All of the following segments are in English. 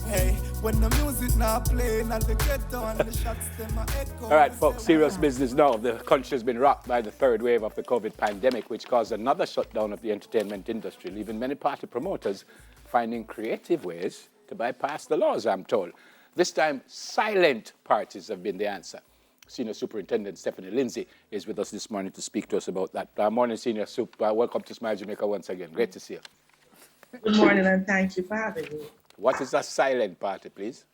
Hey, when the music now playing and the ghetto and the shots them a echo. All right, folks, serious business now. The country has been rocked by the third wave of the COVID pandemic, which caused another shutdown of the entertainment industry, leaving many party promoters finding creative ways to bypass the laws, I'm told. This time, silent parties have been the answer. Senior Superintendent Stephanie Lindsay is with us this morning to speak to us about that. Morning, Senior Sup. Welcome to Smile Jamaica once again. Great to see you. Good morning, and thank you for having me. What is a silent party, please?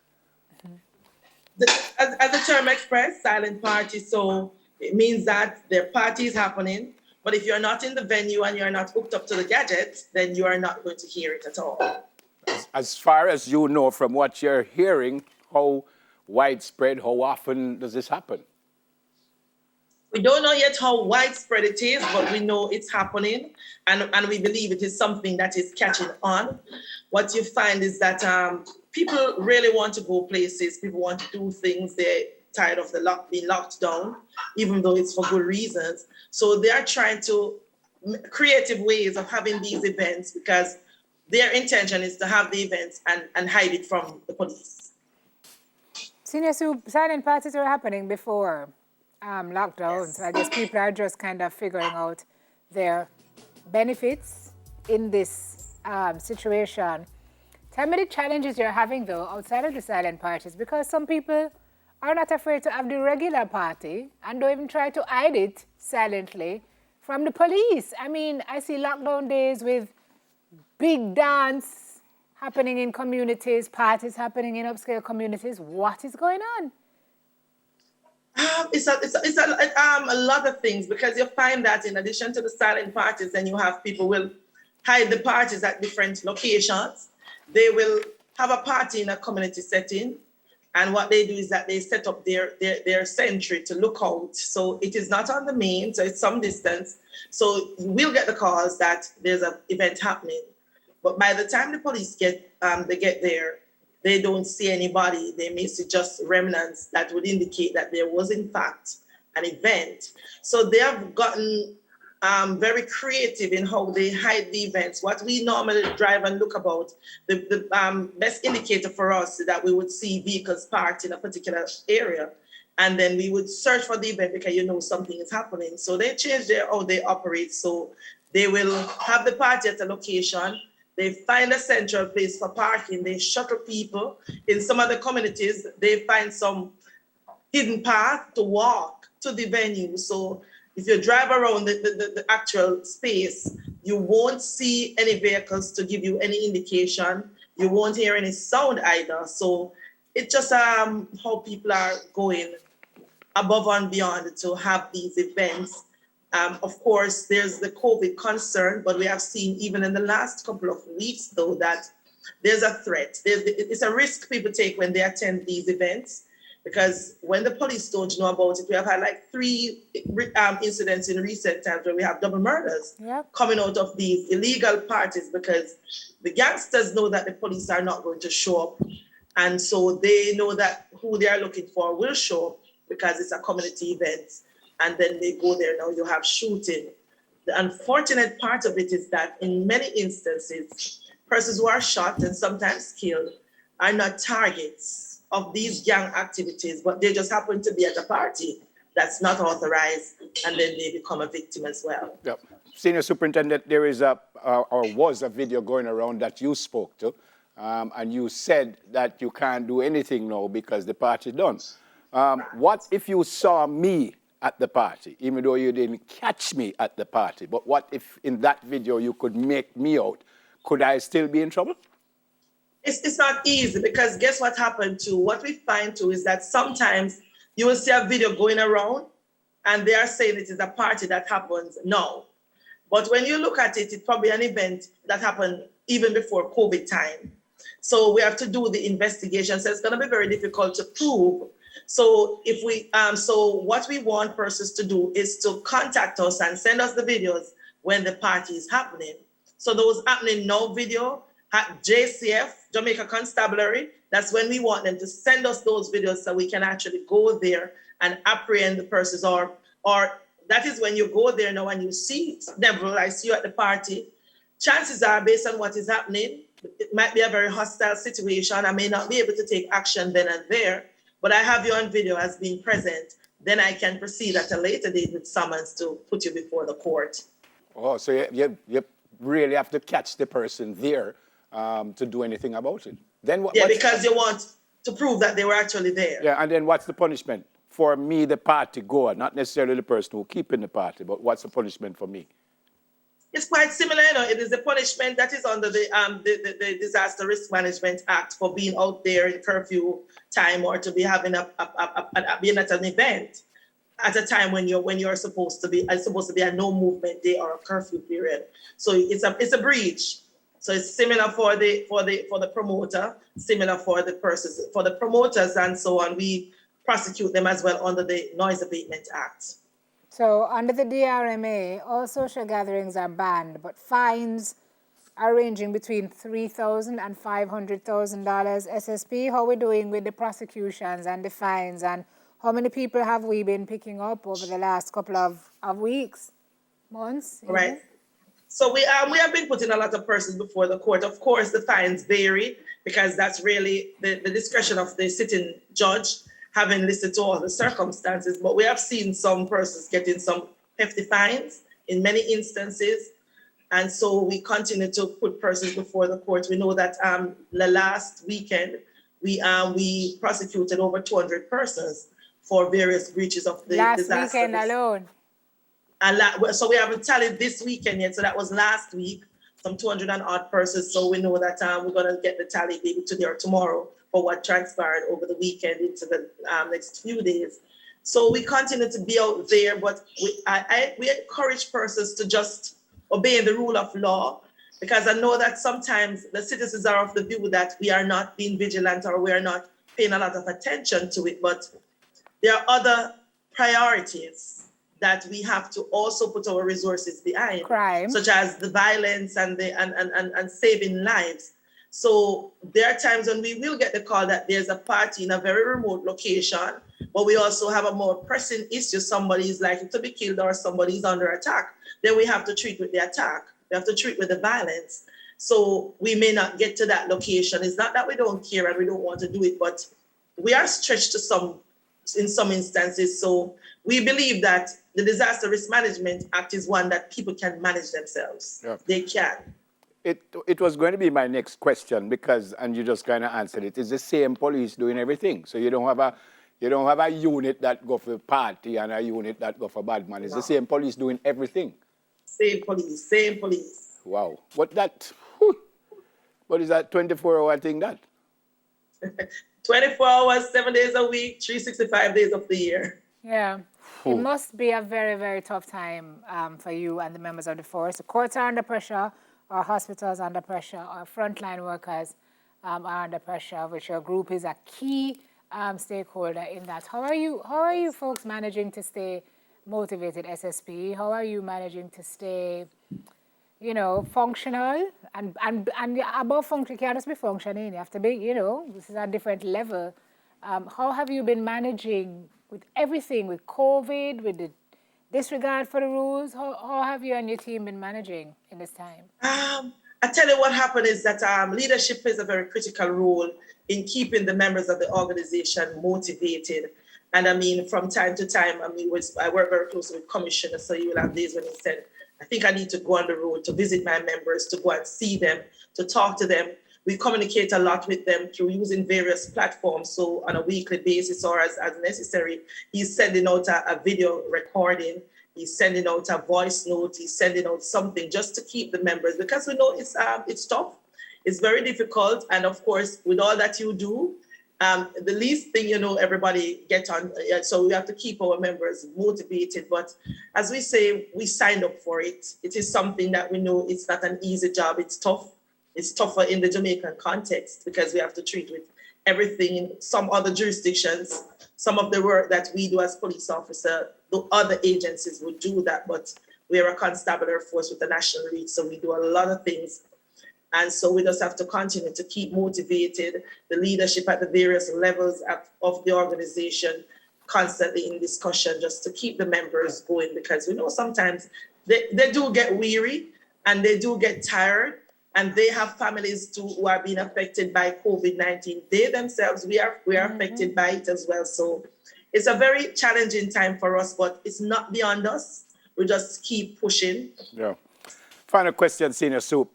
As the term expressed, silent party, so it means that there are parties happening, but if you're not in the venue and you're not hooked up to the gadget, then you are not going to hear it at all. As far as you know from what you're hearing, how widespread, how often does this happen? We don't know yet how widespread it is, but we know it's happening, and we believe it is something that is catching on. What you find is that people really want to go places, people want to do things, they're tired of being locked down, even though it's for good reasons. So they are trying to creative ways of having these events because their intention is to have the events and hide it from the police. Senior Sue, silent parties were happening before lockdowns. Yes. I guess people are just kind of figuring out their benefits in this situation. Tell me the challenges you're having, though, outside of the silent parties, because some people are not afraid to have the regular party and don't even try to hide it silently from the police. I mean, I see lockdown days with big dance happening in communities, parties happening in upscale communities. What is going on? It's a lot of things, because you find that in addition to the silent parties, then you have people will hide the parties at different locations. They will have a party in a community setting, and what they do is that they set up their sentry to look out. So it is not on the main, so it's some distance. So we'll get the calls that there's an event happening, but by the time the police get there, they don't see anybody. They may see just remnants that would indicate that there was, in fact, an event. So they have gotten very creative in how they hide the events. What we normally drive and look about, the best indicator for us is that we would see vehicles parked in a particular area, and then we would search for the event because you know something is happening. So they change how they operate. So they will have the party at a location. They find a central place for parking. They shuttle people. In some other communities, they find some hidden path to walk to the venue. So if you drive around the actual space, you won't see any vehicles to give you any indication. You won't hear any sound either. So it's just how people are going above and beyond to have these events. Of course, there's the COVID concern, but we have seen even in the last couple of weeks, though, that there's a threat. It's a risk people take when they attend these events, because when the police don't know about it, we have had like 3 incidents in recent times where we have double murders coming out of these illegal parties, because the gangsters know that the police are not going to show up. And so they know that who they are looking for will show up because it's a community event. And then they go there. Now you have shooting. The unfortunate part of it is that in many instances, persons who are shot and sometimes killed are not targets of these gang activities, but they just happen to be at a party that's not authorized, and then they become a victim as well. Yep. Senior Superintendent, there is was a video going around that you spoke to, and you said that you can't do anything now because the party's done. What if you saw me at the party, even though you didn't catch me at the party? But what if in that video you could make me out? Could I still be in trouble? It's not easy, because guess what happened too? What we find too is that sometimes you will see a video going around and they are saying it is a party that happens now. But when you look at it, it's probably an event that happened even before COVID time. So we have to do the investigation. So it's going to be very difficult to prove. So if we, so what we want persons to do is to contact us and send us the videos when the party is happening. So those happening now video at JCF, Jamaica Constabulary, that's when we want them to send us those videos so we can actually go there and apprehend the persons, or that is when you go there now and you see Neville, I see you at the party, chances are, based on what is happening, it might be a very hostile situation. I may not be able to take action then and there, but I have you on video as being present. Then I can proceed at a later date with summons to put you before the court. Oh, so you really have to catch the person there to do anything about it. Then what? Yeah, because you want to prove that they were actually there. Yeah, and then what's the punishment? For me, the party goer, not necessarily the person who keeping the party, but what's the punishment for me? It's quite similar, you know. It is the punishment that is under the Disaster Risk Management Act for being out there in curfew time or to be having being at an event at a time when you're supposed to be. It's supposed to be a no movement day or a curfew period. So it's a breach. So it's similar for the promoter, similar for the persons, for the promoters and so on. We prosecute them as well under the Noise Abatement Act. So under the DRMA, all social gatherings are banned, but fines are ranging between $3,000 and $500,000 SSP. How are we doing with the prosecutions and the fines, and how many people have we been picking up over the last couple of weeks, months? Right. So we have been putting a lot of persons before the court. Of course, the fines vary because that's really the discretion of the sitting judge, having listened to all the circumstances. But we have seen some persons getting some hefty fines in many instances. And so we continue to put persons before the court. We know that the last weekend, we prosecuted over 200 persons for various breaches of the disaster. Last weekend alone. So we haven't tallied this weekend yet. So that was last week, some 200 and odd persons. So we know that we're going to get the tally maybe today or tomorrow for what transpired over the weekend into the next few days. So we continue to be out there, but we encourage persons to just obey the rule of law, because I know that sometimes the citizens are of the view that we are not being vigilant or we are not paying a lot of attention to it, but there are other priorities that we have to also put our resources behind, crime, such as the violence and saving lives. So there are times when we will get the call that there's a party in a very remote location, but we also have a more pressing issue. Somebody is likely to be killed or somebody is under attack. Then we have to treat with the attack. We have to treat with the violence. So we may not get to that location. It's not that we don't care and we don't want to do it, but we are stretched in some instances. So we believe that the Disaster Risk Management Act is one that people can manage themselves. Yeah. They can. It was going to be my next question because, and you just kind of answered it. It's the same police doing everything. So you don't have a unit that go for party and a unit that go for bad man. It's the same police doing everything. Same police. Wow. What is that 24-hour thing that? 24 hours, 7 days a week, 365 days of the year. Yeah. It must be a very, very tough time for you and the members of the force. The courts are under pressure, our hospitals are under pressure, our frontline workers are under pressure, which your group is a key stakeholder in that. How are you folks managing to stay motivated, SSP? How are you managing to stay, functional and above function? You can't just be functioning. You have to be, this is a different level. How have you been managing with everything, with COVID, with the disregard for the rules? How have you and your team been managing in this time? I tell you what happened is that leadership plays a very critical role in keeping the members of the organization motivated. And I mean, from time to time, I work very closely with commissioners, so you will have days when he said, I think I need to go on the road to visit my members, to go and see them, to talk to them. We communicate a lot with them through using various platforms. So on a weekly basis or as necessary, he's sending out a video recording, he's sending out a voice note, he's sending out something just to keep the members, because we know it's tough, it's very difficult. And of course, with all that you do, the least thing, everybody get on. So we have to keep our members motivated. But as we say, we signed up for it. It is something that we know it's not an easy job. It's tough. It's tougher in the Jamaican context because we have to treat with everything in some other jurisdictions. Some of the work that we do as police officers, the other agencies would do that, but we are a constabulary force with a national reach, so we do a lot of things. And so we just have to continue to keep motivated, the leadership at the various levels of the organization, constantly in discussion just to keep the members going, because we know sometimes they do get weary and they do get tired. and they have families too who are being affected by COVID-19. They themselves, we are affected by it as well. So it's a very challenging time for us, but it's not beyond us. We just keep pushing. Yeah. Final question, Senior Soup.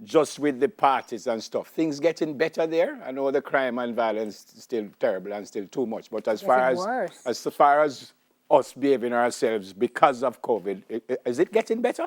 Just with the parties and stuff, things getting better there? I know the crime and violence is still terrible and still too much, but as far as us behaving ourselves because of COVID, is it getting better?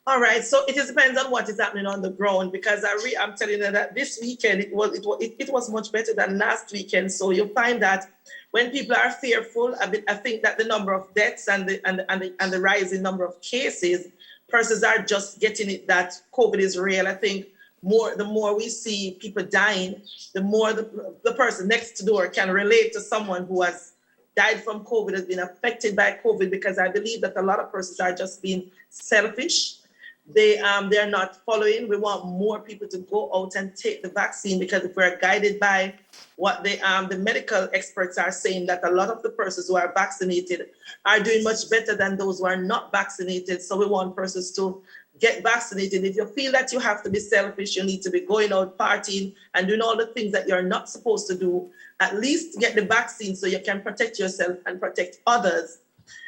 All right, so it depends on what is happening on the ground, because I'm telling you that this weekend it was much better than last weekend. So you find that when people are fearful, I think that the number of deaths and the rising number of cases, persons are just getting it that COVID is real. I think the more we see people dying, the more the person next door can relate to someone who has died from COVID, has been affected by COVID, because I believe that a lot of persons are just being selfish. They're not following. We want more people to go out and take the vaccine, because if we're guided by what the medical experts are saying, that a lot of the persons who are vaccinated are doing much better than those who are not vaccinated. So we want persons to get vaccinated. If you feel that you have to be selfish, you need to be going out partying and doing all the things that you're not supposed to do, at least get the vaccine so you can protect yourself and protect others.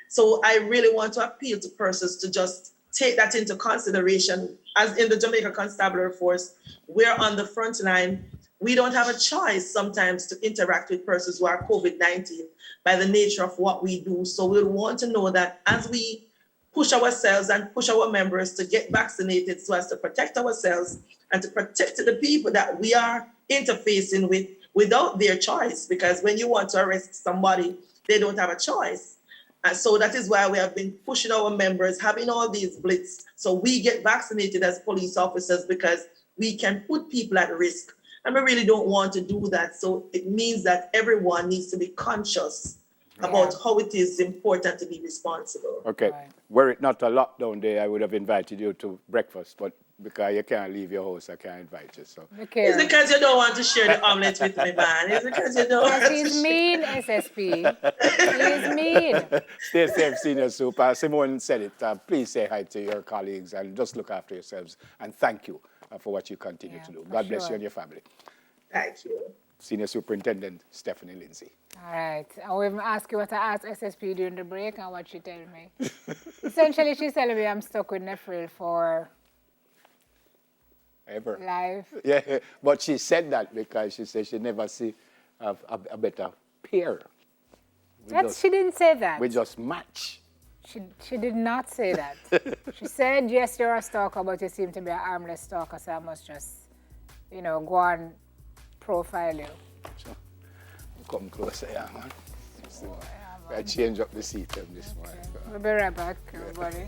So I really want to appeal to persons to just take that into consideration. As in the Jamaica Constabulary Force, we're on the front line. We don't have a choice sometimes to interact with persons who are COVID-19 by the nature of what we do. So we'll want to know that as we push ourselves and push our members to get vaccinated so as to protect ourselves and to protect the people that we are interfacing with without their choice. Because when you want to arrest somebody, they don't have a choice. And so that is why we have been pushing our members, having all these blitz, so we get vaccinated as police officers, because we can put people at risk. And we really don't want to do that. So it means that everyone needs to be conscious about how it is important to be responsible. Okay. Right. Were it not a lockdown day, I would have invited you to breakfast, but because you can't leave your house, I can't invite you. So it's because you don't want to share the omelette with me, man. It's because you don't. Yes, he's mean, SSP. He's mean. Stay safe, Senior Soup. Simone said it. Please say hi to your colleagues and just look after yourselves. And thank you for what you continue to do. God bless you and your family. Thank you. Senior Superintendent Stephanie Lindsay. All right. I will even ask you what I asked SSP during the break and what she told me. Essentially, she's telling me I'm stuck with Nephil for ever. Life. Yeah, but she said that because she said she never see a better pair. She didn't say that. We just match. She did not say that. She said, yes, you're a stalker, but you seem to be an armless stalker, so I must just, go on profile you. Sure. Come closer, yeah, man. I change up the seat this morning. We'll be right back, everybody.